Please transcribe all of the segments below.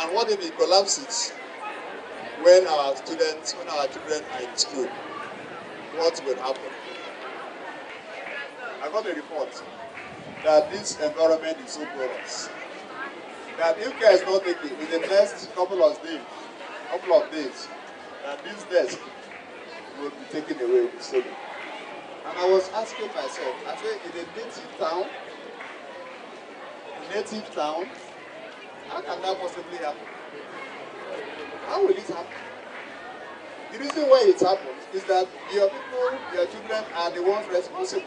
And what if it collapses when our children are in school? What will happen? I got a report that this environment is so porous that if care is not taken in the next couple of days, that this desk will be taken away with stolen. And I was asking myself, I said, in a native town, how can that possibly happen? How will it happen? The reason why it happens is that your people, your children are the ones responsible.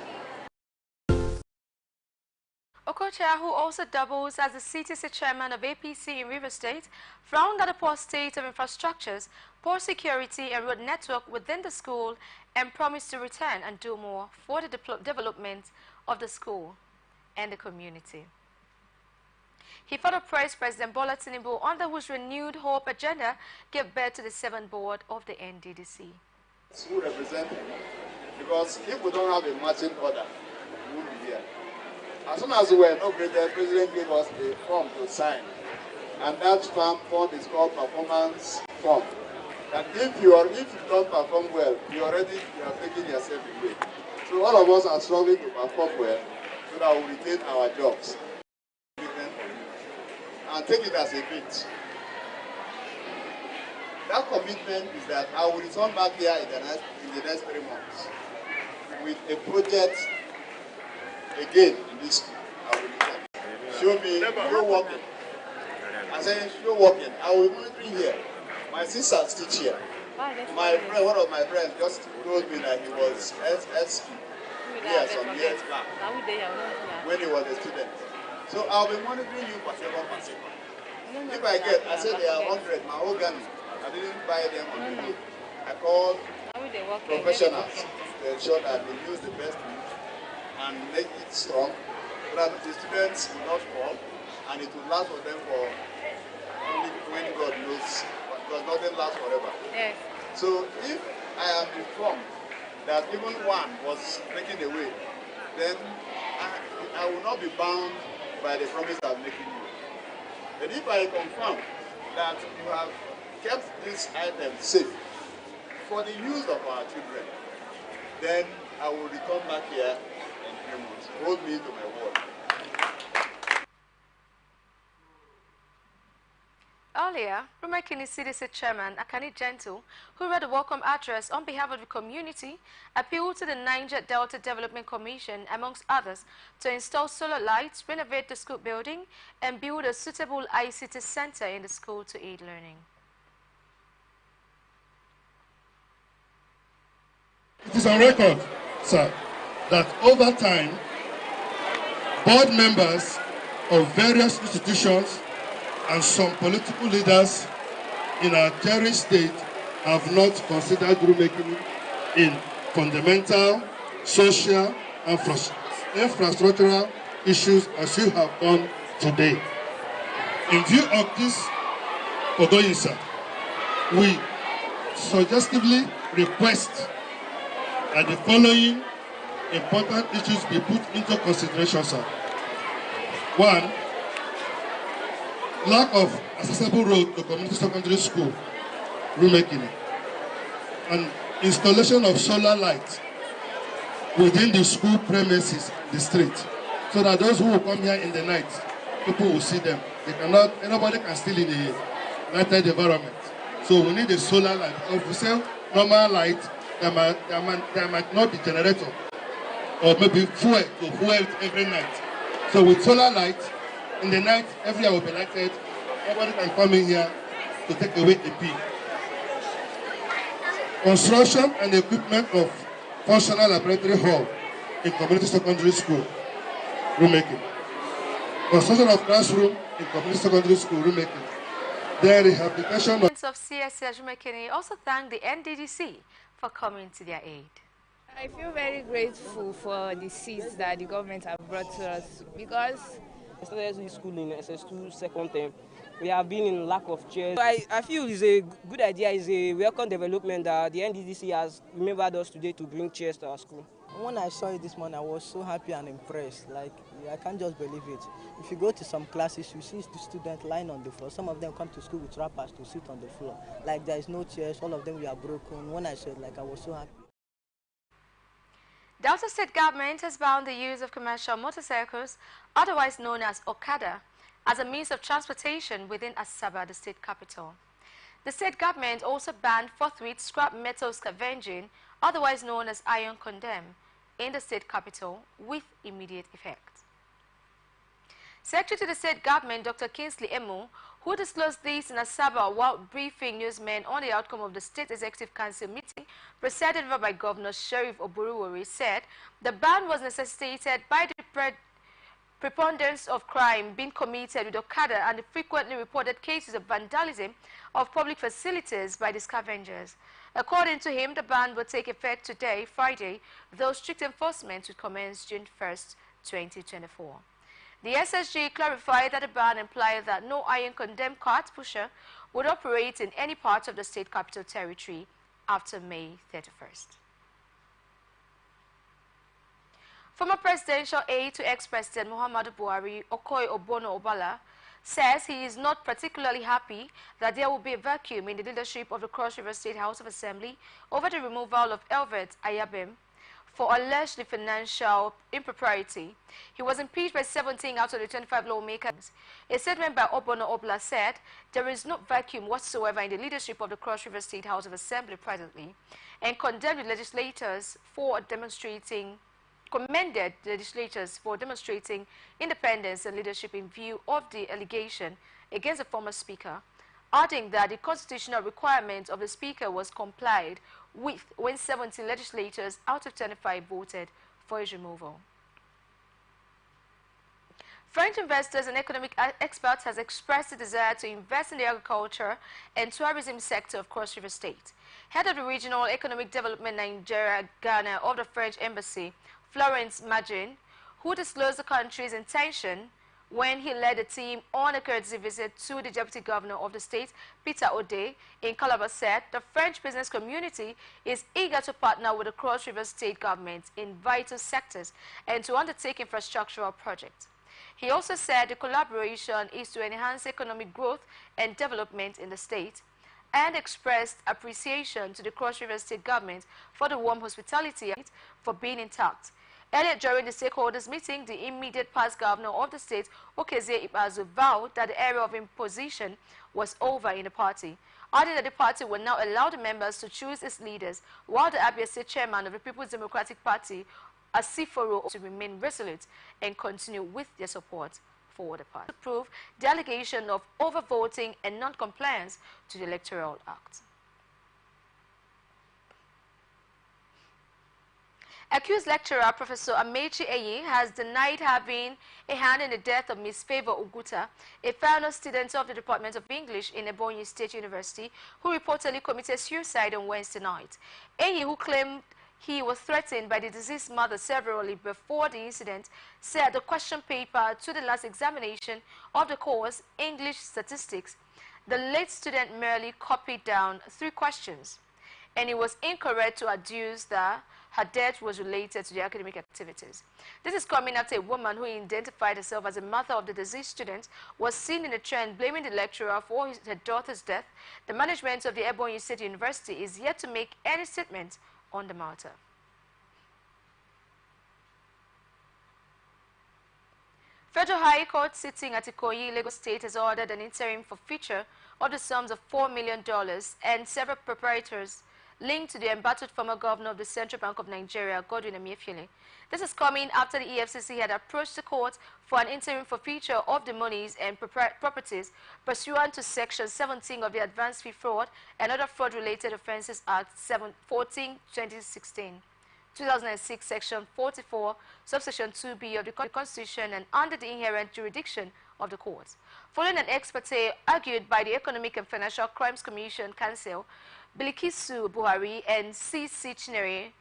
Okocha, who also doubles as the CTC chairman of APC in River State, frowned at the poor state of infrastructures, poor security and road network within the school and promised to return and do more for the development of the school and the community. He further praised President Bola Tinubu, under whose renewed hope agenda gave birth to the 7th board of the NDDC. Who represent him? Because if we don't have a matching order, we won't be here. As soon as we were inaugurated, the President gave us a form to sign. And that form is called performance form. That if you don't perform well, you are taking yourself away. So all of us are struggling to perform well so that we retain our jobs. And take it as a bit. That commitment is that I will return back here in the next 3 months with a project again in this school. I will return. Show me, you're working. I said, you're working. I will be monitoring here. My sisters teach here. My friend, one of my friends just told me that he was SSP here some years back when he was a student. So I'll be monitoring you per second. If I said they are 100, my organ, I didn't buy them on the day. I called professionals to ensure that they use the best wood and make it strong so that the students will not fall and it will last for them for only when God knows, because nothing lasts forever. Yes. So if I am informed that even one was taken away, then I will not be bound by the promise I'm making you. But if I confirm that you have kept this item safe for the use of our children, then I will return back here in 3 months. Hold me to my word. Earlier, Rumekini CDC Chairman Akani Gentle, who read a welcome address on behalf of the community, appealed to the Niger Delta Development Commission, amongst others, to install solar lights, renovate the school building, and build a suitable ICT center in the school to aid learning. It is on record, sir, that over time, board members of various institutions and some political leaders in our cherished state have not considered rulemaking in fundamental, social, and infrastructural issues as you have done today. In view of this foregoing, sir, we suggestively request that the following important issues be put into consideration, sir. 1, lack of accessible road to community secondary school, rulemaking, and installation of solar lights within the school premises, the street, so that those who will come here in the night, people will see them. Anybody can steal in the lighted environment. So we need a solar light. If we say normal light, there might not be generator, or maybe fuel to fuel every night. So with solar light, in the night, everywhere will be lighted. Nobody can come in here to take away the pee. Construction and equipment of functional laboratory hall in community secondary school, rulemaking. Construction of classroom in community secondary school, rulemaking. Then rehabilitation of CSS Rumekini also thanked the NDDC for coming to their aid. I feel very grateful for the seats that the government have brought to us, because I started school in SS2 second term. We have been in lack of chairs. I feel it's a good idea, it's a welcome development that the NDDC has remembered us today to bring chairs to our school. When I saw it this morning, I was so happy and impressed. Like, I can't just believe it. If you go to some classes, you see the students lying on the floor. Some of them come to school with wrappers to sit on the floor. Like there is no chairs, all of them were broken. When I said, like, I was so happy. Delta State government has banned the use of commercial motorcycles, otherwise known as Okada, as a means of transportation within Asaba, the state capital. The state government also banned forthwith scrap metal scavenging, otherwise known as iron condemn, in the state capital with immediate effect. Secretary to the state government, Dr. Kingsley Emu, who disclosed this in Asaba while briefing newsmen on the outcome of the State Executive Council meeting presided over by Governor Sheriff Oburuwori, said the ban was necessitated by the preponderance of crime being committed with Okada and the frequently reported cases of vandalism of public facilities by the scavengers. According to him, the ban will take effect today, Friday, though strict enforcement will commence June 1st, 2024. The SSG clarified that the ban implied that no iron condemned cart pusher would operate in any part of the state capital territory after May 31st. Former presidential aide to ex-president Muhammadu Buhari, Okoye Obono Obala, says he is not particularly happy that there will be a vacuum in the leadership of the Cross River State House of Assembly over the removal of Elvet Ayabem for alleged financial impropriety. He was impeached by 17 out of the 25 lawmakers. A statement by Obono Obla said there is no vacuum whatsoever in the leadership of the Cross River State House of Assembly presently, and condemned the legislators for commended the legislators for demonstrating independence and leadership in view of the allegation against the former speaker, adding that the constitutional requirement of the speaker was complied with when 17 legislators out of 25 voted for his removal. French investors and economic experts have expressed a desire to invest in the agriculture and tourism sector of Cross River State. Head of the Regional Economic Development Nigeria Ghana of the French Embassy, Florence Magin, who disclosed the country's intention when he led a team on a courtesy visit to the Deputy Governor of the state, Peter Ode, in Calabar, said the French business community is eager to partner with the Cross River State government in vital sectors and to undertake infrastructural projects. He also said the collaboration is to enhance economic growth and development in the state, and expressed appreciation to the Cross River State government for the warm hospitality for being intact. Earlier during the stakeholders meeting, the immediate past governor of the state, Okezie Ikpeazu, vowed that the era of imposition was over in the party, adding that the party will now allow the members to choose its leaders, while the Abia State chairman of the People's Democratic Party, Asiforo, to remain resolute and continue with their support for the party to prove the allegation of overvoting and non-compliance to the Electoral Act. Accused lecturer Professor Amechi Eyi has denied having a hand in the death of Miss Favor Uguta, a final student of the Department of English in Ebonyi State University, who reportedly committed suicide on Wednesday night. Eyi, who claimed he was threatened by the deceased mother severally before the incident, said the question paper to the last examination of the course, English Statistics, the late student merely copied down 3 questions, and it was incorrect to adduce that her death was related to the academic activities. This is coming after a woman who identified herself as a mother of the deceased student was seen in a trend blaming the lecturer for her daughter's death. The management of the Ebonyi State University is yet to make any statement on the matter. Federal High Court sitting at Ikoyi, Lagos State has ordered an interim forfeiture of the sums of $4 million and several proprietors linked to the embattled former governor of the Central Bank of Nigeria, Godwin Emefiele. This is coming after the EFCC had approached the court for an interim forfeiture of the monies and properties pursuant to Section 17 of the Advanced Fee Fraud and Other Fraud-Related Offences Act 14/2016. 2006, Section 44, Subsection 2B of the Constitution, and under the inherent jurisdiction of the courts. Following an ex parte argued by the Economic and Financial Crimes Commission Council, Bilikisu Buhari and C.C. Chinere,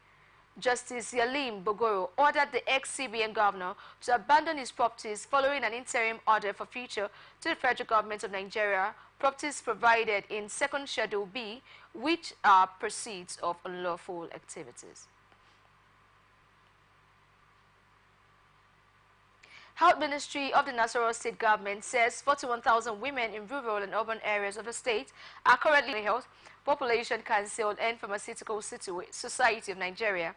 Justice Yalim Bogoro ordered the ex-CBN governor to abandon his properties following an interim order for future to the federal government of Nigeria, properties provided in Second Schedule B, which are proceeds of unlawful activities. Health Ministry of the Nasarawa State Government says 41,000 women in rural and urban areas of the state are currently in the Health, Population Council and Pharmaceutical Society of Nigeria.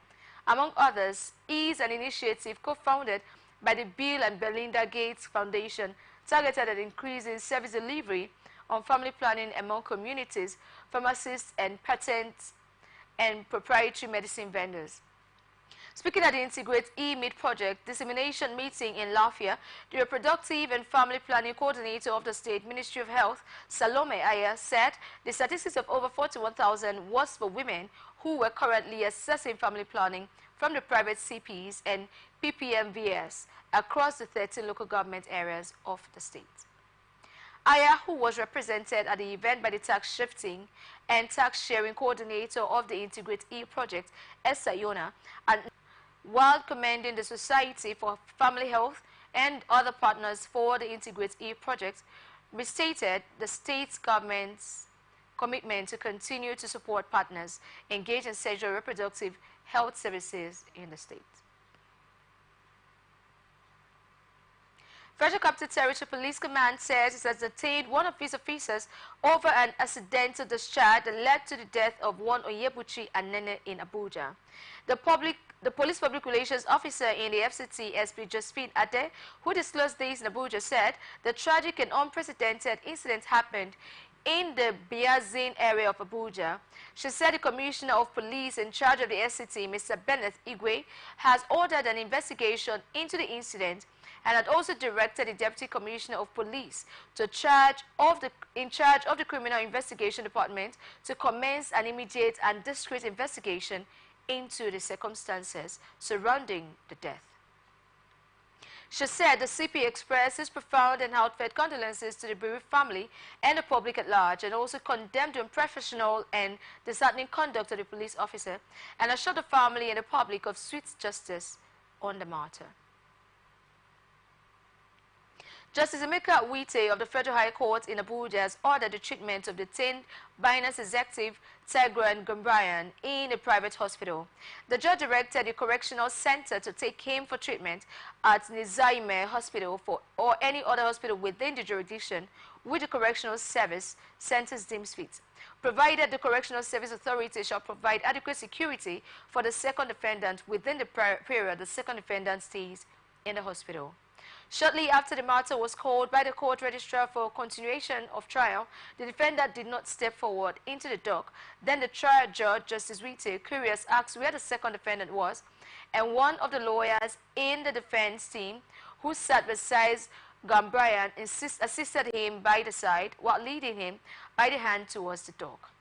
Among others, is an initiative co-founded by the Bill and Belinda Gates Foundation targeted at increasing service delivery on family planning among communities, pharmacists and patent and proprietary medicine vendors. Speaking at the Integrate E-Meet Project Dissemination Meeting in Lafia, the Reproductive and Family Planning Coordinator of the State Ministry of Health, Salome Aya, said the statistics of over 41,000 was for women who were currently assessing family planning from the private CPs and PPMVS across the 13 local government areas of the state. Aya, who was represented at the event by the tax shifting and tax sharing coordinator of the Integrate E project, Esther Yona, and while commending the Society for Family Health and other partners for the Integrate E project, restated the state government's commitment to continue to support partners engaged in sexual reproductive health services in the state. Federal Capital Territory Police Command says it has detained one of its officers over an accidental discharge that led to the death of one Oyebuchi Anene in Abuja. The Police Public Relations Officer in the FCT, SP Josephine Ade, who disclosed this in Abuja, said the tragic and unprecedented incident happened in the Biazin area of Abuja. She said the Commissioner of Police in charge of the FCT, Mr. Bennett Igwe, has ordered an investigation into the incident and had also directed the Deputy Commissioner of Police in charge of the Criminal Investigation Department to commence an immediate and discreet investigation into the circumstances surrounding the death. She said the CP expressed profound and heartfelt condolences to the bereaved family and the public at large, and also condemned the unprofessional and disheartening conduct of the police officer, and assured the family and the public of swift justice on the matter. Justice Emeka Wite of the Federal High Court in Abuja has ordered the treatment of the detained Binance executive Tigran Gambrian in a private hospital. The judge directed the correctional center to take him for treatment at Nizaime Hospital or any other hospital within the jurisdiction which the correctional service centers deems fit, provided the correctional service authority shall provide adequate security for the second defendant within the period the second defendant stays in the hospital. Shortly after the matter was called by the court registrar for continuation of trial, the defendant did not step forward into the dock. Then the trial judge, Justice Wite, curious, asked where the second defendant was, and one of the lawyers in the defense team who sat beside Gambrian assisted him by the side while leading him by the hand towards the dock.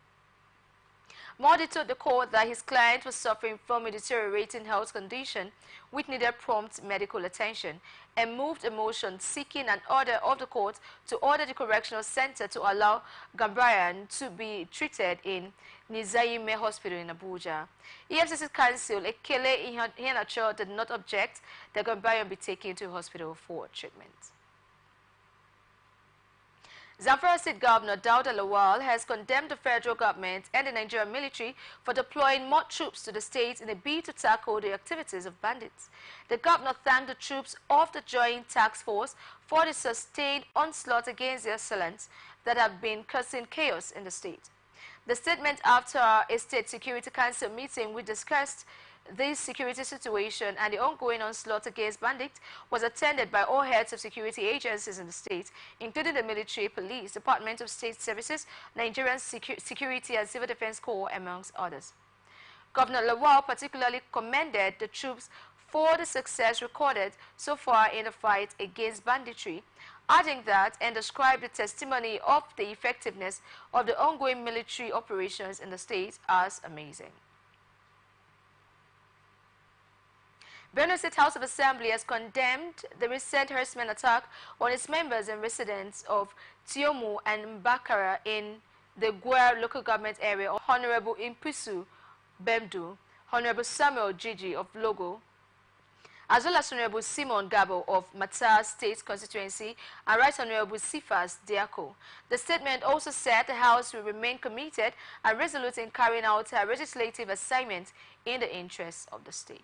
Modi told the court that his client was suffering from a deteriorating health condition which needed prompt medical attention, and moved a motion seeking an order of the court to order the correctional center to allow Gambrian to be treated in Nizaime Hospital in Abuja. EFCC counsel Ekele Iheanacho did not object that Gambrian be taken to hospital for treatment. Zamfara State Governor Dauda Lawal has condemned the federal government and the Nigerian military for deploying more troops to the state in a bid to tackle the activities of bandits. The governor thanked the troops of the Joint Task Force for the sustained onslaught against the assailants that have been causing chaos in the state. The statement after a State Security Council meeting which discussed this security situation and the ongoing onslaught against bandits was attended by all heads of security agencies in the state, including the military, police, Department of State Services, Nigerian Security and Civil Defense Corps, amongst others. Governor Lawal particularly commended the troops for the success recorded so far in the fight against banditry, adding that and described the testimony of the effectiveness of the ongoing military operations in the state as amazing. Benue State House of Assembly has condemned the recent harassment attack on its members and residents of Tiomu and Mbakara in the Gwar local government area of Honorable Impusu Bemdu, Honorable Samuel Gigi of Logo, as well as Honorable Simon Gabo of Matar State Constituency and Right Honorable Sifas Diako. The statement also said the House will remain committed and resolute in carrying out a legislative assignment in the interests of the state.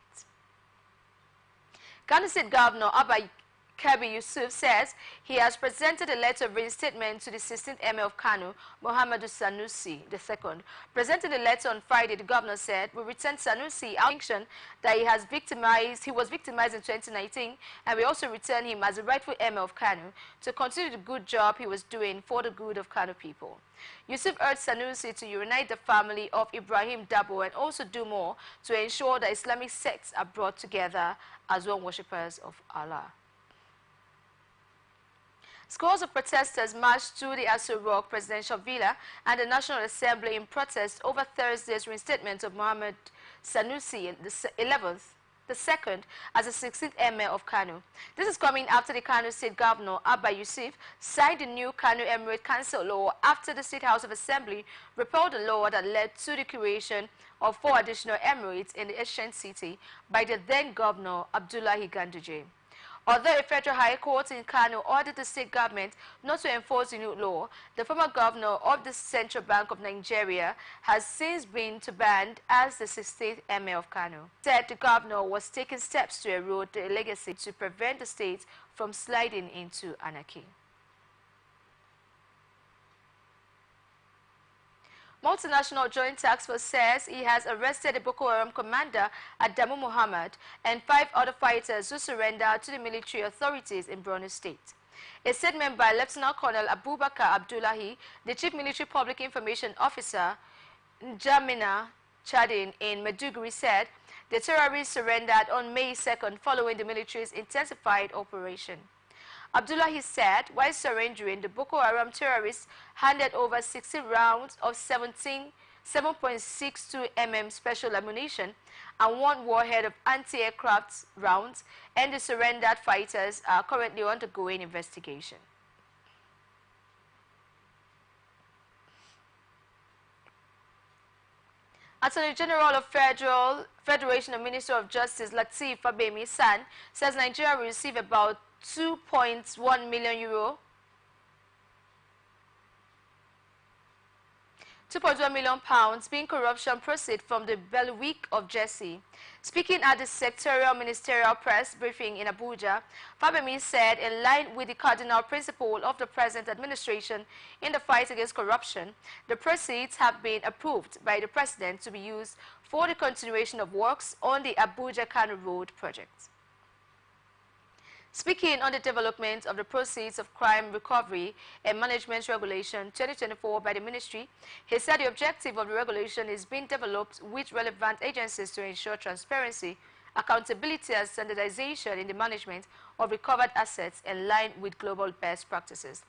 Kano State Governor Abba Kebi Yusuf says he has presented a letter of reinstatement to the 16th Emir of Kano, Muhammadu Sanusi II. Presenting the letter on Friday, the governor said, "We returned Sanusi our conviction that he was victimized in 2019, and we also return him as the rightful Emir of Kano to continue the good job he was doing for the good of Kano people." Yusuf urged Sanusi to unite the family of Ibrahim Dabo and also do more to ensure that Islamic sects are brought together as one worshippers of Allah. Scores of protesters marched to the Aso Rock Presidential Villa and the National Assembly in protest over Thursday's reinstatement of Muhammad Sanusi the second, as the 16th Emir of Kano. This is coming after the Kano State Governor, Abba Yusuf, signed the new Kano Emirate Council law after the State House of Assembly repealed the law that led to the creation of 4 additional emirates in the ancient city by the then Governor, Abdullahi Ganduje. Although a federal high court in Kano ordered the state government not to enforce the new law, the former governor of the Central Bank of Nigeria has since been banned as the 16th Emir of Kano. Said the governor was taking steps to erode the legacy to prevent the state from sliding into anarchy. Multinational Joint Task Force says he has arrested the Boko Haram commander Adamu Muhammad and 5 other fighters who surrendered to the military authorities in Borno State. A statement by Lieutenant Colonel Abubakar Abdullahi, the Chief Military Public Information Officer, Njamina Chadin in Maiduguri, said the terrorists surrendered on May 2nd following the military's intensified operation. Abdullahi said, while surrendering, the Boko Haram terrorists handed over 60 rounds of 7.62 mm special ammunition and 1 warhead of anti-aircraft rounds, and the surrendered fighters are currently undergoing investigation. Attorney General of Federation of Minister of Justice Lateef Fagbemi San says Nigeria will receive about €2.1 million 2.1 million pounds being corruption proceeds from the bailiwick of Jesse. Speaking at the sectorial ministerial press briefing in Abuja, Fagbemi said, in line with the cardinal principle of the present administration in the fight against corruption, the proceeds have been approved by the president to be used for the continuation of works on the Abuja-Kano Road project. Speaking on the development of the Proceeds of Crime Recovery and Management Regulation 2024 by the ministry, he said the objective of the regulation is being developed with relevant agencies to ensure transparency, accountability and standardization in the management of recovered assets in line with global best practices.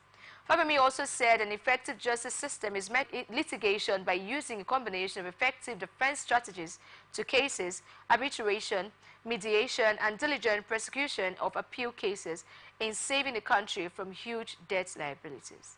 Fagbemi also said an effective justice system is met in litigation by using a combination of effective defense strategies to cases, arbitration, mediation, and diligent prosecution of appeal cases in saving the country from huge debt liabilities.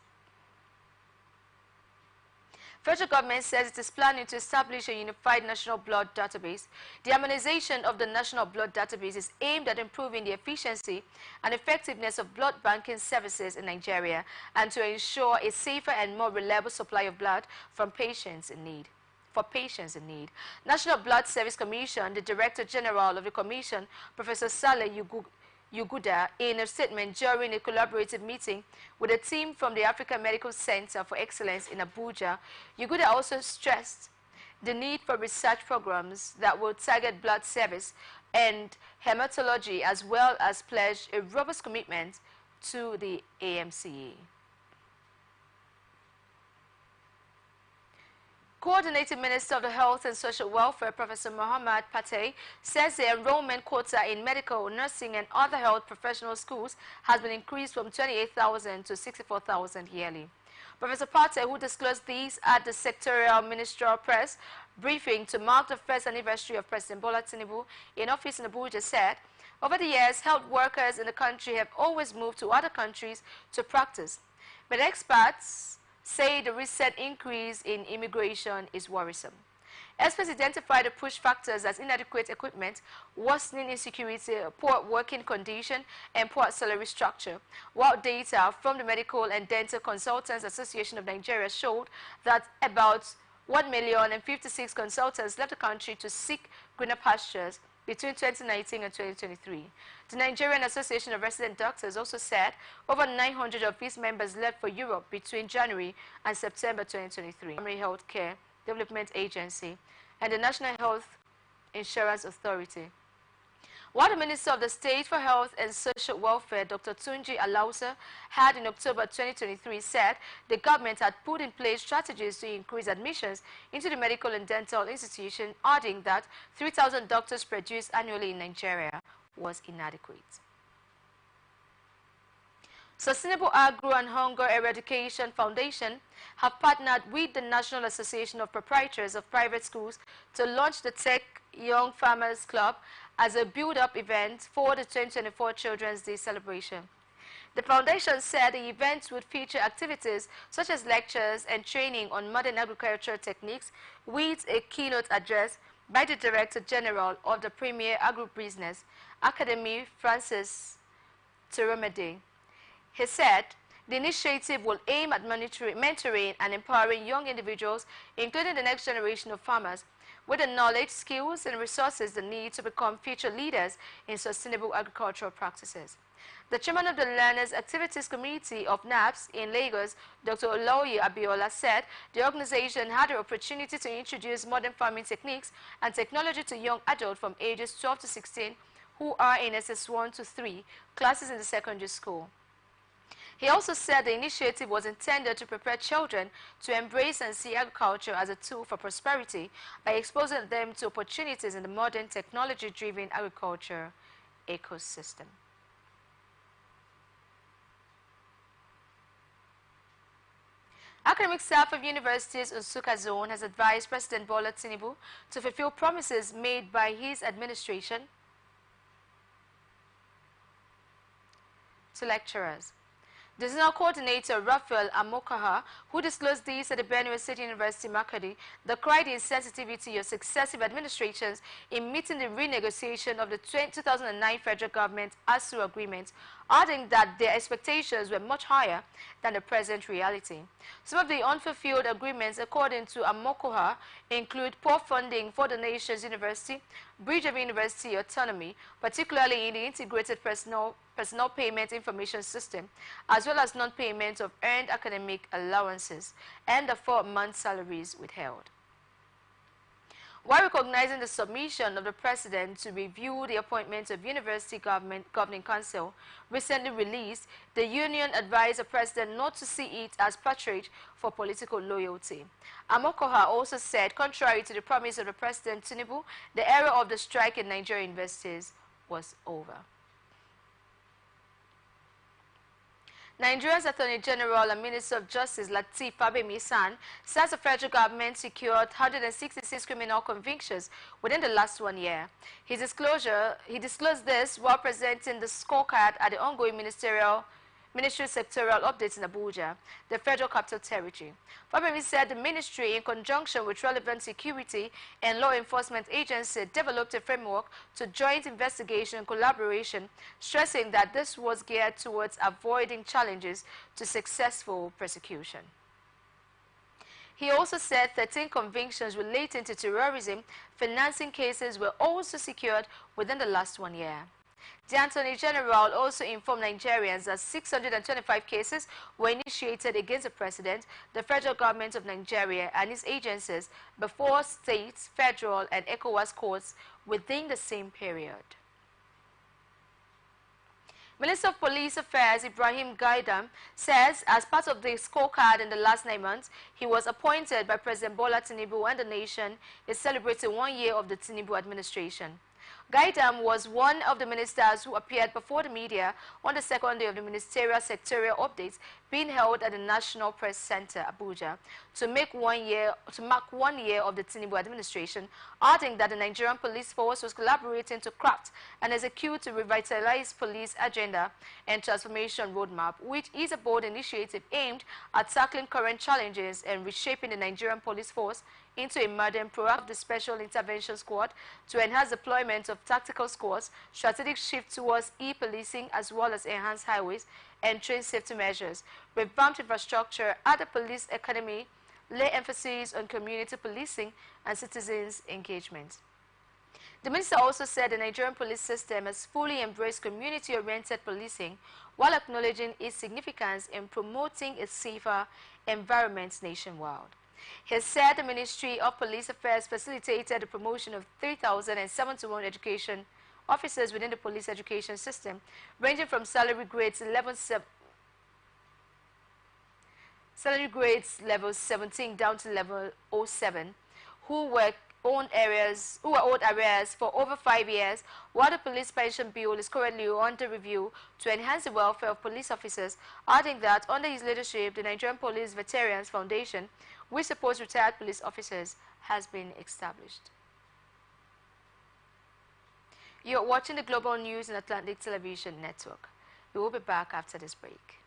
Federal government says it is planning to establish a unified national blood database. The harmonization of the national blood database is aimed at improving the efficiency and effectiveness of blood banking services in Nigeria and to ensure a safer and more reliable supply of blood from patients in need. National Blood Service Commission, the Director General of the Commission, Professor Saleh Yuguda, in a statement during a collaborative meeting with a team from the African Medical Center for Excellence in Abuja, Yuguda also stressed the need for research programs that will target blood service and hematology, as well as pledge a robust commitment to the AMCA. Coordinating Minister of the Health and Social Welfare, Professor Muhammad Patey, says the enrollment quota in medical, nursing, and other health professional schools has been increased from 28,000 to 64,000 yearly. Professor Patey, who disclosed these at the sectorial ministerial press briefing to mark the first anniversary of President Bola Tinubu in office in Abuja, said, over the years, health workers in the country have always moved to other countries to practice. But experts say the recent increase in immigration is worrisome. Experts identify the push factors as inadequate equipment, worsening insecurity, poor working condition, and poor salary structure, while data from the Medical and Dental Consultants Association of Nigeria showed that about 1,056,000 consultants left the country to seek greener pastures between 2019 and 2023. The Nigerian Association of Resident Doctors also said over 900 of its members left for Europe between January and September 2023. Primary Health Care Development Agency and the National Health Insurance Authority. While the Minister of the State for Health and Social Welfare, Dr. Tunji Alausa, had in October 2023 said the government had put in place strategies to increase admissions into the medical and dental institution, adding that 3,000 doctors produced annually in Nigeria was inadequate. Sustainable Agro and Hunger Eradication Foundation have partnered with the National Association of Proprietors of Private Schools to launch the Tech Young Farmers Club as a build-up event for the 2024 Children's Day celebration. The foundation said the event would feature activities such as lectures and training on modern agricultural techniques with a keynote address by the Director General of the Premier Agribusiness Academy, Francis Turomede. He said the initiative will aim at mentoring and empowering young individuals, including the next generation of farmers, with the knowledge, skills, and resources they need to become future leaders in sustainable agricultural practices. The chairman of the Learners Activities Committee of NAPS in Lagos, Dr. Oloye Abiola, said the organization had the opportunity to introduce modern farming techniques and technology to young adults from ages 12 to 16 who are in SS1 to 3 classes in the secondary school. He also said the initiative was intended to prepare children to embrace and see agriculture as a tool for prosperity by exposing them to opportunities in the modern technology-driven agriculture ecosystem. Academic staff of universities Nsukka Zone has advised President Bola Tinubu to fulfill promises made by his administration to lecturers. The Zonal Coordinator, Raphael Amokaha, who disclosed this at the Benue State University, Makadi, decried the insensitivity of successive administrations in meeting the renegotiation of the 2009 federal government ASU agreement, adding that their expectations were much higher than the present reality. Some of the unfulfilled agreements, according to Amokaha, include poor funding for the nation's university, breach of university autonomy, particularly in the integrated personnel payment information system, as well as non-payment of earned academic allowances and the 4-month salaries withheld. While recognizing the submission of the President to review the appointment of University Governing Council recently released, the union advised the President not to see it as patronage for political loyalty. Amokoha also said, contrary to the promise of the President Tinubu, the era of the strike in Nigerian universities was over. Nigeria's Attorney General and Minister of Justice Lateef Fagbemi-San says the federal government secured 166 criminal convictions within the last 1 year. He disclosed this while presenting the scorecard at the ongoing Ministry sectorial updates in Abuja, the Federal Capital Territory. Fagbemi said the ministry, in conjunction with relevant security and law enforcement agencies, developed a framework to joint investigation and collaboration, stressing that this was geared towards avoiding challenges to successful prosecution. He also said 13 convictions relating to terrorism financing cases were also secured within the last 1 year. The Attorney General also informed Nigerians that 625 cases were initiated against the President, the federal government of Nigeria, and its agencies before state, federal, and ECOWAS courts within the same period. Minister of Police Affairs Ibrahim Gaidam says as part of the scorecard in the last 9 months, he was appointed by President Bola Tinubu, and the nation is celebrating 1 year of the Tinubu administration. Gaidam was one of the ministers who appeared before the media on the second day of the ministerial sectorial updates being held at the National Press Center, Abuja, to mark 1 year of the Tinubu administration, adding that the Nigerian police force was collaborating to craft and execute a revitalized police agenda and transformation roadmap, which is a bold initiative aimed at tackling current challenges and reshaping the Nigerian police force into a modern proactive special intervention squad to enhance deployment of tactical squads, strategic shift towards e-policing, as well as enhanced highways and train safety measures, revamped infrastructure at the police academy, lay emphasis on community policing and citizens' engagement. The minister also said the Nigerian police system has fully embraced community-oriented policing while acknowledging its significance in promoting a safer environment nationwide. He said the Ministry of Police Affairs facilitated the promotion of 3,071 education officers within the police education system, ranging from salary grades level 17 down to level 07, who were owned areas for over 5 years, while the police pension bill is currently under review to enhance the welfare of police officers, adding that under his leadership, the Nigerian Police Veterans Foundation, which supports retired police officers, has been established. You're watching the Global News in Atlantic Television Network. We will be back after this break.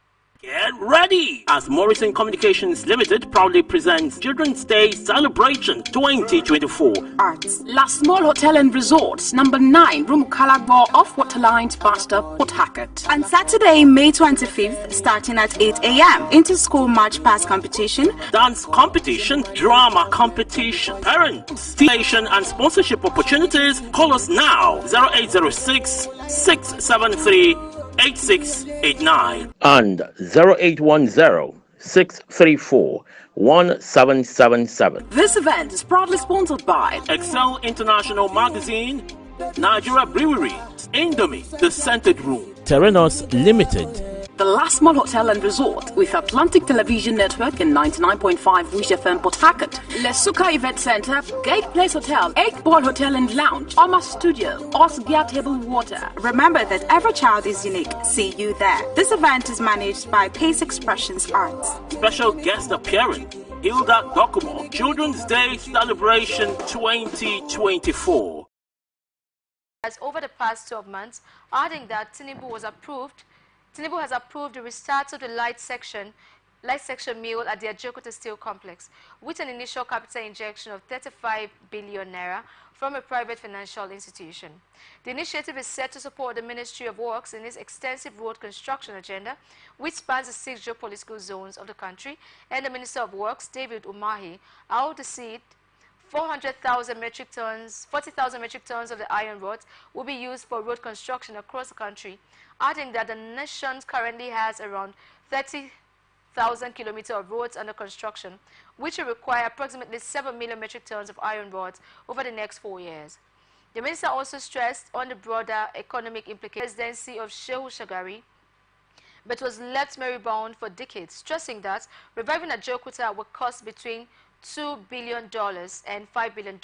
Get ready! As Morrison Communications Limited proudly presents Children's Day Celebration 2024. Arts. La Small Hotel and Resorts, number 9, Room Calagbo off Waterlines, Pastor, Port Harcourt. On Saturday, May 25th, starting at 8 a.m. Inter-school march past competition, Dance competition, drama competition, parents, station and sponsorship opportunities. Call us now 0806 673 8689 and 0810-634-1777. This event is proudly sponsored by Excel International Magazine, Nigeria Brewery, Indomie, The Scented Room, Terranos Limited, the La Small Hotel and Resort with Atlantic Television Network and 99.5 Wish FM Port Harcourt, Lesuka Event Center, Gate Place Hotel, 8 Ball Hotel and Lounge, Oma Studio, Osgia Table Water. Remember that every child is unique. See you there. This event is managed by Pace Expressions Arts. Special guest appearance, Hilda Dokumo, Children's Day Celebration 2024. As over the past 12 months, adding that Tinubu has approved the restart of the light section mill at the Ajokuta Steel Complex with an initial capital injection of 35 billion naira from a private financial institution. The initiative is set to support the Ministry of Works in its extensive road construction agenda, which spans the 6 geopolitical zones of the country, and the Minister of Works, David Umahi, out the seat 40,000 metric tons of the iron rods will be used for road construction across the country, adding that the nation currently has around 30,000 kilometers of roads under construction, which will require approximately 7 million metric tons of iron rods over the next 4 years. The minister also stressed on the broader economic implications of the presidency of Shehu Shagari, but was left moribund for decades, stressing that reviving Ajokuta would cost between $2 billion and $5 billion.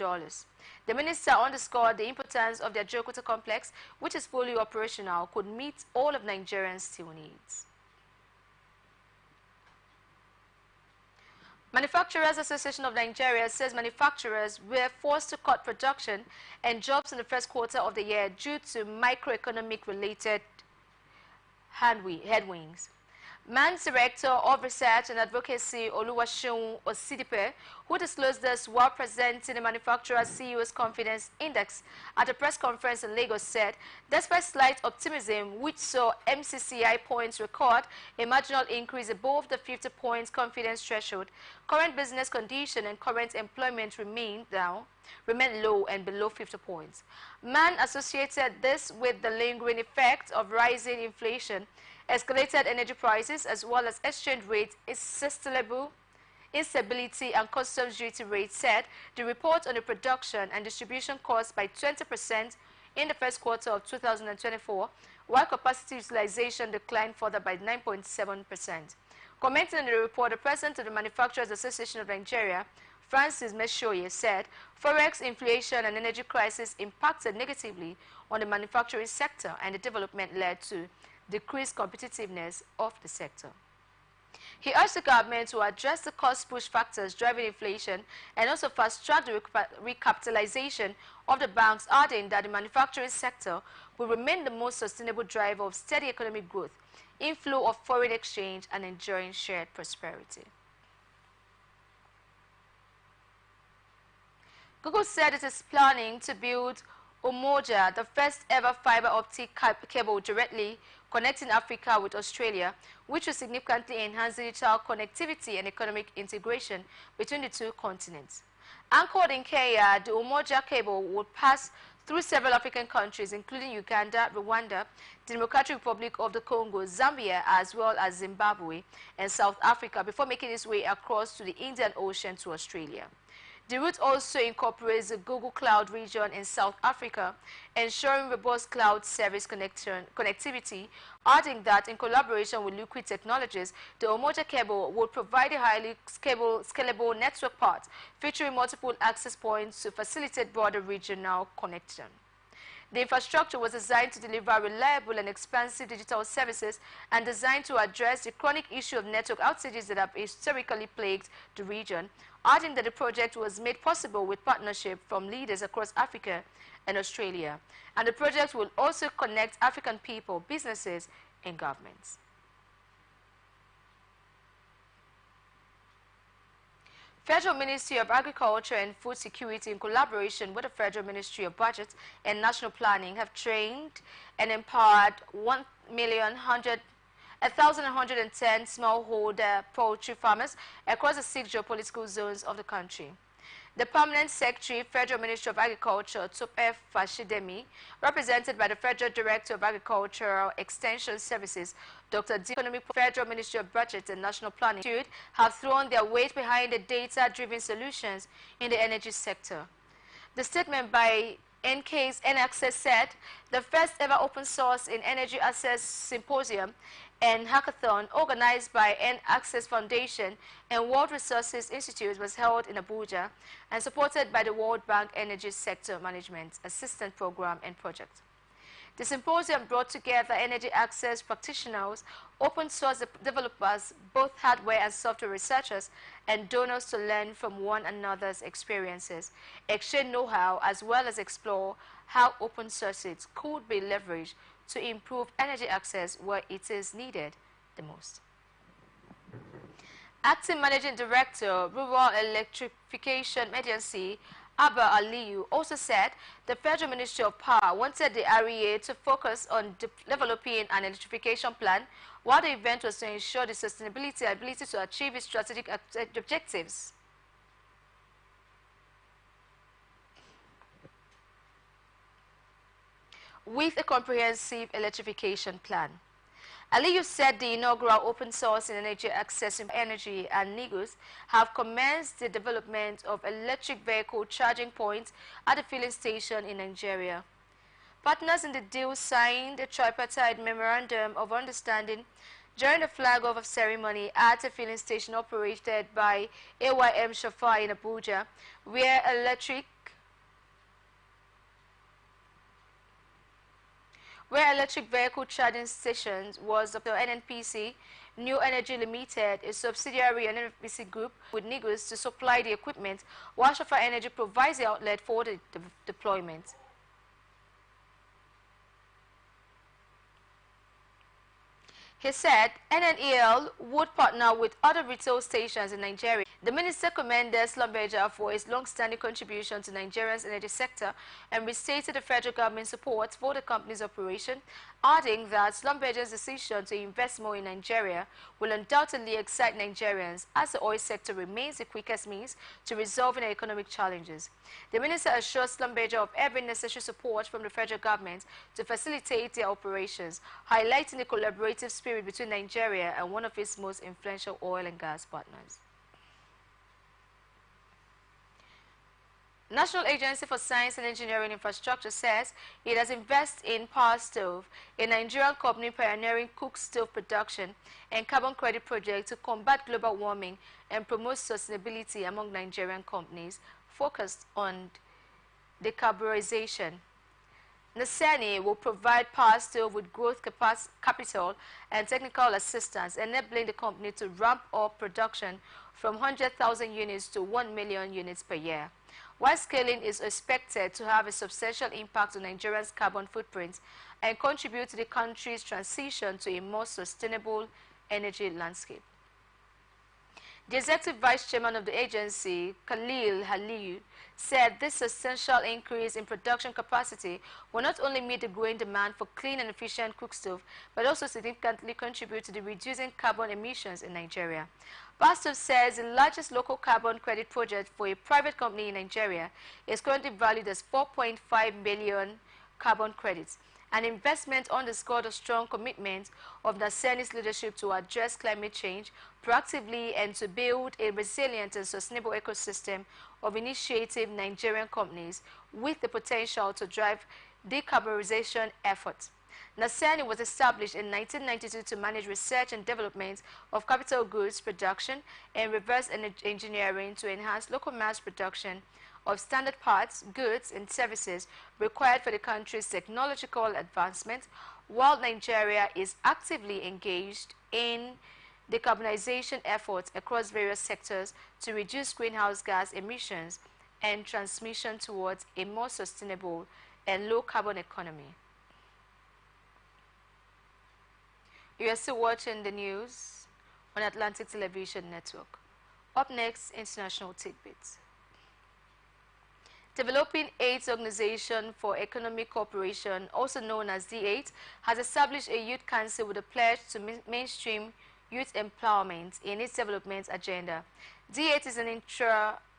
The minister underscored the importance of the Ajokuta complex, which is fully operational, could meet all of Nigerians' steel needs. Manufacturers Association of Nigeria says manufacturers were forced to cut production and jobs in the first quarter of the year due to microeconomic related headwinds. MAN's Director of Research and Advocacy, Oluwaseun Osidipe, who disclosed this while presenting the Manufacturers CEO's Confidence Index at a press conference in Lagos, said, despite slight optimism, which saw MCCI points record a marginal increase above the 50 points confidence threshold, current business condition and current employment remain low and below 50 points. MAN associated this with the lingering effect of rising inflation, escalated energy prices, as well as exchange rate instability and customs duty rates, said the report on the production and distribution costs by 20% in the first quarter of 2024, while capacity utilization declined further by 9.7%. Commenting on the report, the president of the Manufacturers Association of Nigeria, Francis Meshoye, said forex, inflation and energy crisis impacted negatively on the manufacturing sector, and the development led to decreased competitiveness of the sector. He urged the government to address the cost push factors driving inflation and also fast-track the recapitalization of the banks, adding that the manufacturing sector will remain the most sustainable driver of steady economic growth, inflow of foreign exchange, and enjoying shared prosperity. Google said it is planning to build Umoja, the first ever fiber optic cable directly connecting Africa with Australia, which will significantly enhance digital connectivity and economic integration between the two continents. Anchored in Kenya, the Umoja cable would pass through several African countries, including Uganda, Rwanda, the Democratic Republic of the Congo, Zambia, as well as Zimbabwe and South Africa, before making its way across to the Indian Ocean to Australia. The route also incorporates the Google Cloud region in South Africa, ensuring robust cloud service connectivity, adding that in collaboration with Liquid Technologies, the Umoja cable would provide a highly scalable network path featuring multiple access points to facilitate broader regional connection. The infrastructure was designed to deliver reliable and expansive digital services and designed to address the chronic issue of network outages that have historically plagued the region, adding that the project was made possible with partnership from leaders across Africa and Australia. And the project will also connect African people, businesses, and governments. Federal Ministry of Agriculture and Food Security, in collaboration with the Federal Ministry of Budget and National Planning, have trained and empowered 1,110 smallholder poultry farmers across the 6 geopolitical zones of the country. The Permanent Secretary, Federal Ministry of Agriculture, Tope Fashidemi, represented by the Federal Director of Agricultural Extension Services, Dr. D. Economic Federal Ministry of Budget and National Planning, have thrown their weight behind the data-driven solutions in the energy sector. The statement by NK's N-Access said, the first ever open source in energy access symposium and hackathon organized by N-Access Foundation and World Resources Institute was held in Abuja and supported by the World Bank Energy Sector Management Assistance Program and Project. The symposium brought together energy access practitioners, open source developers, both hardware and software researchers, and donors to learn from one another's experiences, exchange know-how, as well as explore how open sources could be leveraged to improve energy access where it is needed the most. Acting Managing Director, Rural Electrification Agency, Abba Aliyu, also said the Federal Ministry of Power wanted the REA to focus on developing an electrification plan, while the event was to ensure the sustainability and ability to achieve its strategic objectives. With a comprehensive electrification plan. Aliyu said the inaugural open source in energy access energy and NIGUS have commenced the development of electric vehicle charging points at the filling station in Nigeria. Partners in the deal signed a tripartite memorandum of understanding during the flag-off ceremony at a filling station operated by AYM Shafar in Abuja, where electric vehicle charging stations was of the NNPC, New Energy Limited, a subsidiary of NNPC Group, with NIGUS to supply the equipment, while Shafa Energy provides the outlet for the deployment. He said NNEL would partner with other retail stations in Nigeria. The minister commended Slumberger for his long-standing contribution to Nigeria's energy sector and restated the federal government's support for the company's operation, adding that Slumberger's decision to invest more in Nigeria will undoubtedly excite Nigerians, as the oil sector remains the quickest means to resolving economic challenges. The minister assured Slumberger of every necessary support from the federal government to facilitate their operations, highlighting the collaborative spirit between Nigeria and one of its most influential oil and gas partners. National Agency for Science and Engineering Infrastructure says it has invested in Power Stove, a Nigerian company pioneering cook stove production and carbon credit project to combat global warming and promote sustainability among Nigerian companies focused on decarbonization. Nasani will provide Power Stove with growth capital and technical assistance, enabling the company to ramp up production from 100,000 units to 1 million units per year. While scaling is expected to have a substantial impact on Nigeria's carbon footprint and contribute to the country's transition to a more sustainable energy landscape. The executive vice chairman of the agency, Khalil Halil, said this substantial increase in production capacity will not only meet the growing demand for clean and efficient cookstove, but also significantly contribute to the reducing carbon emissions in Nigeria. Pastor says the largest local carbon credit project for a private company in Nigeria is currently valued as 4.5 million carbon credits. An investment underscored a strong commitment of Naseni's leadership to address climate change proactively and to build a resilient and sustainable ecosystem of initiative Nigerian companies with the potential to drive decarbonization efforts. Naseni was established in 1992 to manage research and development of capital goods production and reverse engineering to enhance local mass production of standard parts, goods, and services required for the country's technological advancement, while Nigeria is actively engaged in decarbonization efforts across various sectors to reduce greenhouse gas emissions and transmission towards a more sustainable and low-carbon economy. You are still watching the news on Atlantic Television Network. Up next, international tidbits. Developing AIDS Organization for Economic Cooperation, also known as D8, has established a youth council with a pledge to mainstream youth empowerment in its development agenda. D8 is an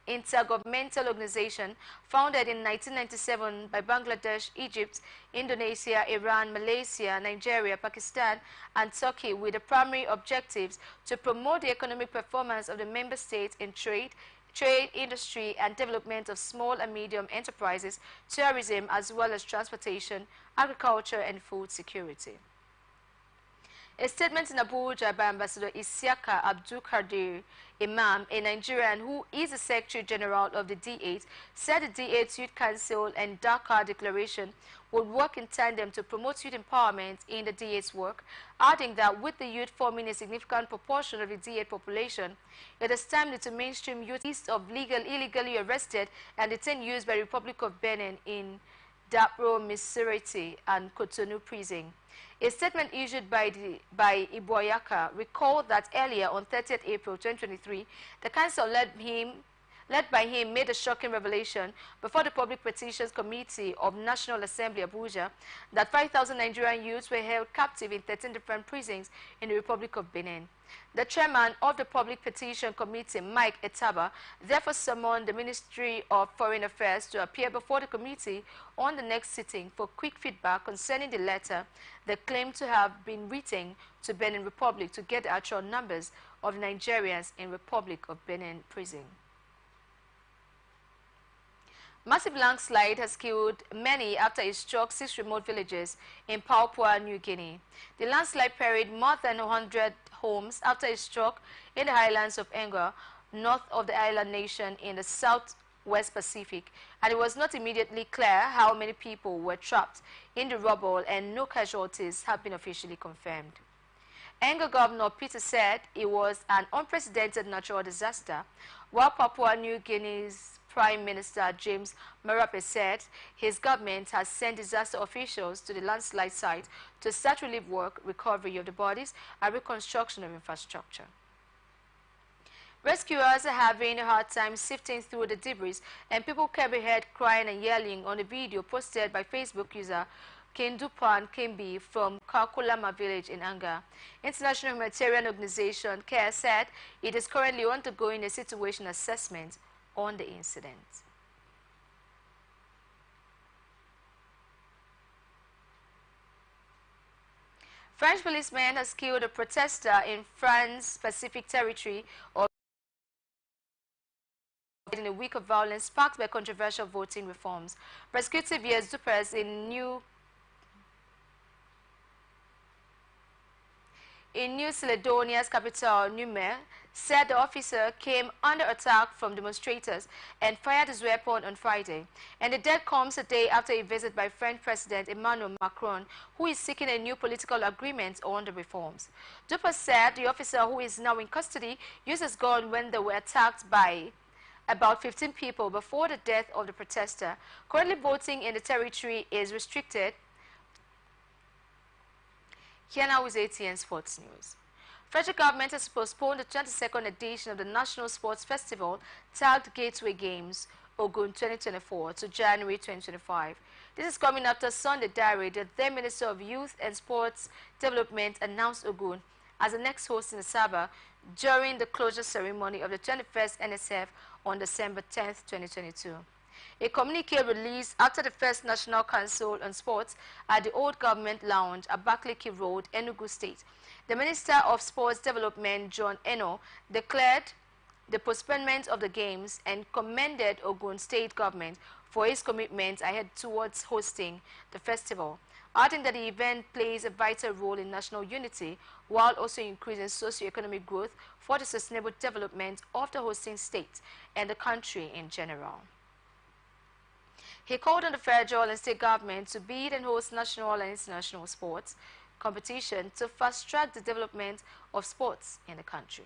intergovernmental organization founded in 1997 by Bangladesh, Egypt, Indonesia, Iran, Malaysia, Nigeria, Pakistan, and Turkey, with the primary objectives to promote the economic performance of the member states in trade, industry, and development of small and medium enterprises, tourism, as well as transportation, agriculture, and food security. A statement in Abuja by Ambassador Isiaka Abdul Kadir Imam, a Nigerian who is the Secretary General of the D8, said the D8 Youth Council and Dhaka Declaration would work in tandem to promote youth empowerment in the D8's work, adding that with the youth forming a significant proportion of the D8 population, it is timely to mainstream youth list of illegally arrested and detained youths by the Republic of Benin in Dapro, Misirati, and Cotonou prison. A statement issued by Iboyaka recalled that earlier on 30th April 2023, the council led by him made a shocking revelation before the Public Petitions Committee of National Assembly Abuja that 5,000 Nigerian youths were held captive in 13 different prisons in the Republic of Benin. The chairman of the Public Petition Committee, Mike Etaba, therefore summoned the Ministry of Foreign Affairs to appear before the committee on the next sitting for quick feedback concerning the letter that claimed to have been written to Benin Republic to get the actual numbers of Nigerians in Republic of Benin prison. Massive landslide has killed many after it struck 6 remote villages in Papua New Guinea. The landslide buried more than 100 homes after it struck in the highlands of Enga, north of the island nation in the southwest Pacific, and it was not immediately clear how many people were trapped in the rubble, and no casualties have been officially confirmed. Enga Governor Peter said it was an unprecedented natural disaster, while Papua New Guinea's Prime Minister James Marape said his government has sent disaster officials to the landslide site to start relief work, recovery of the bodies, and reconstruction of infrastructure. Rescuers are having a hard time sifting through the debris, and people can be heard crying and yelling on a video posted by Facebook user Kendupan Kimbi from Kakulama village in Anga. International Humanitarian Organization CARE said it is currently undergoing a situation assessment on the incident. French policeman has killed a protester in France's Pacific territory in a week of violence sparked by controversial voting reforms. Prosecutor Vies Dupers in New Caledonia's capital, Numer, said the officer came under attack from demonstrators and fired his weapon on Friday. And the death comes a day after a visit by French President Emmanuel Macron, who is seeking a new political agreement on the reforms. Dupers said the officer, who is now in custody, used his gun when they were attacked by about 15 people before the death of the protester. Currently, voting in the territory is restricted. Here now is ATN Sports News. Federal government has postponed the 22nd edition of the National Sports Festival tagged Gateway Games Ogun 2024 to January 2025. This is coming after Sunday diary, the then Minister of Youth and Sports Development announced Ogun as the next host in the Sabah during the closure ceremony of the 21st NSF on December 10, 2022. A communique released after the first National Council on Sports at the Old Government Lounge at Bakaliki Road, Enugu State. The Minister of Sports Development, John Eno, declared the postponement of the Games and commended Ogun State Government for its commitment ahead towards hosting the festival, adding that the event plays a vital role in national unity while also increasing socio-economic growth for the sustainable development of the hosting state and the country in general. He called on the federal and state government to bid and host national and international sports competition to fast-track the development of sports in the country.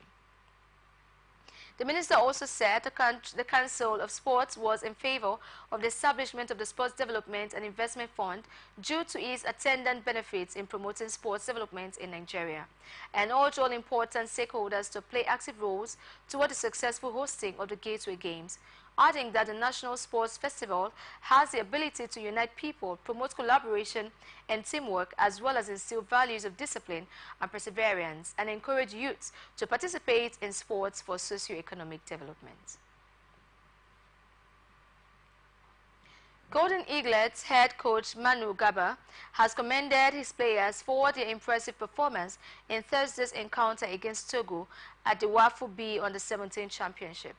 The minister also said the Council of Sports was in favor of the establishment of the Sports Development and Investment Fund due to its attendant benefits in promoting sports development in Nigeria, and urged all important stakeholders to play active roles toward the successful hosting of the Gateway Games, adding that the National Sports Festival has the ability to unite people, promote collaboration and teamwork, as well as instill values of discipline and perseverance, and encourage youths to participate in sports for socio-economic development. Golden Eaglets head coach Manu Gaba has commended his players for their impressive performance in Thursday's encounter against Togo at the WAFU B on the 17th championship.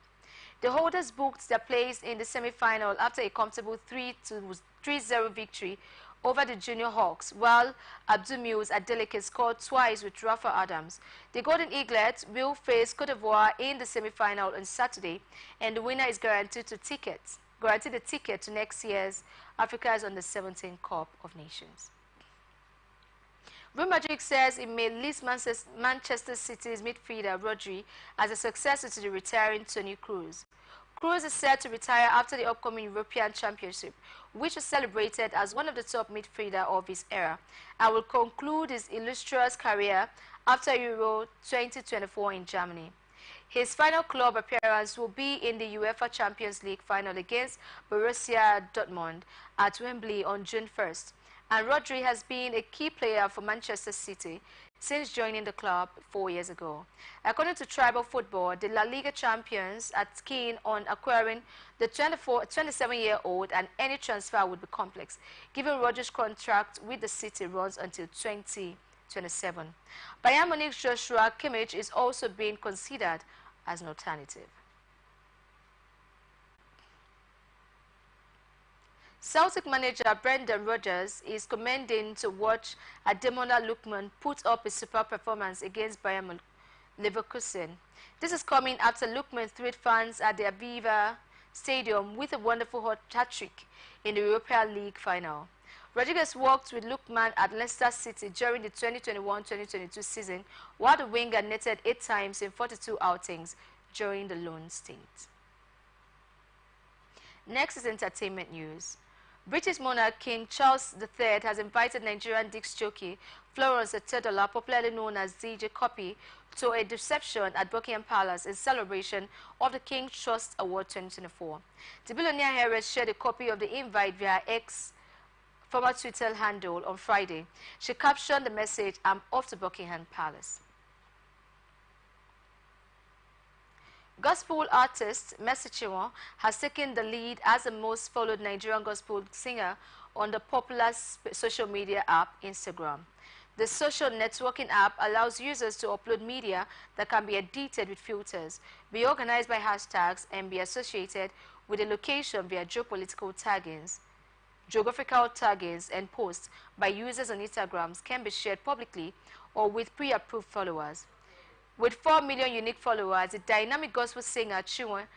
The holders booked their place in the semi-final after a comfortable 3-0 victory over the Junior Hawks, while Abdul Mills Adeleke scored twice with Rafa Adams. The Golden Eaglets will face Cote d'Ivoire in the semi-final on Saturday, and the winner is guaranteed the ticket to next year's Africa's Under-17 Cup of Nations. Real Madrid says it may list Manchester City's midfielder Rodri as a successor to the retiring Toni Kroos. Kroos is set to retire after the upcoming European Championship, which was celebrated as one of the top midfielders of his era, and will conclude his illustrious career after Euro 2024 in Germany. His final club appearance will be in the UEFA Champions League final against Borussia Dortmund at Wembley on June 1st. And Rodri has been a key player for Manchester City since joining the club 4 years ago. According to Tribal Football, the La Liga champions are keen on acquiring the 27-year-old, and any transfer would be complex, given Rodri's contract with the City runs until 2027. Bayern Munich's Joshua Kimmich is also being considered as an alternative. Celtic manager Brendan Rodgers is commending to watch Ademola Lookman put up a super performance against Bayern Leverkusen. This is coming after Lookman thrilled fans at the Aviva Stadium with a wonderful hat-trick in the Europa League final. Rodriguez worked with Lookman at Leicester City during the 2021-2022 season, while the winger netted 8 times in 42 outings during the loan stint. Next is entertainment news. British monarch King Charles III has invited Nigerian disc jockey Florence Otedola, popularly known as DJ Cuppy, to a reception at Buckingham Palace in celebration of the King's Trust Award 2024. The billionaire heiress shared a copy of the invite via X former Twitter handle on Friday. She captioned the message, "I'm off to Buckingham Palace." Gospel artist Mercy Chinwo has taken the lead as the most followed Nigerian gospel singer on the popular social media app Instagram. The social networking app allows users to upload media that can be edited with filters, be organized by hashtags, and be associated with a location via geographical taggings, and posts by users on Instagram can be shared publicly or with pre-approved followers. With 4 million unique followers, the dynamic gospel singer Chinwo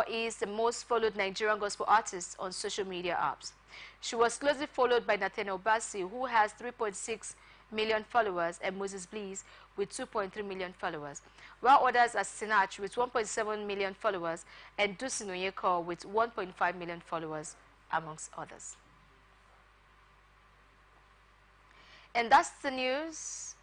is the most followed Nigerian gospel artist on social media apps. She was closely followed by Nathaniel Bassey, who has 3.6 million followers, and Moses Bliss with 2.3 million followers, while others are Sinach with 1.7 million followers and Dusin Onyeko with 1.5 million followers, amongst others. And that's the news.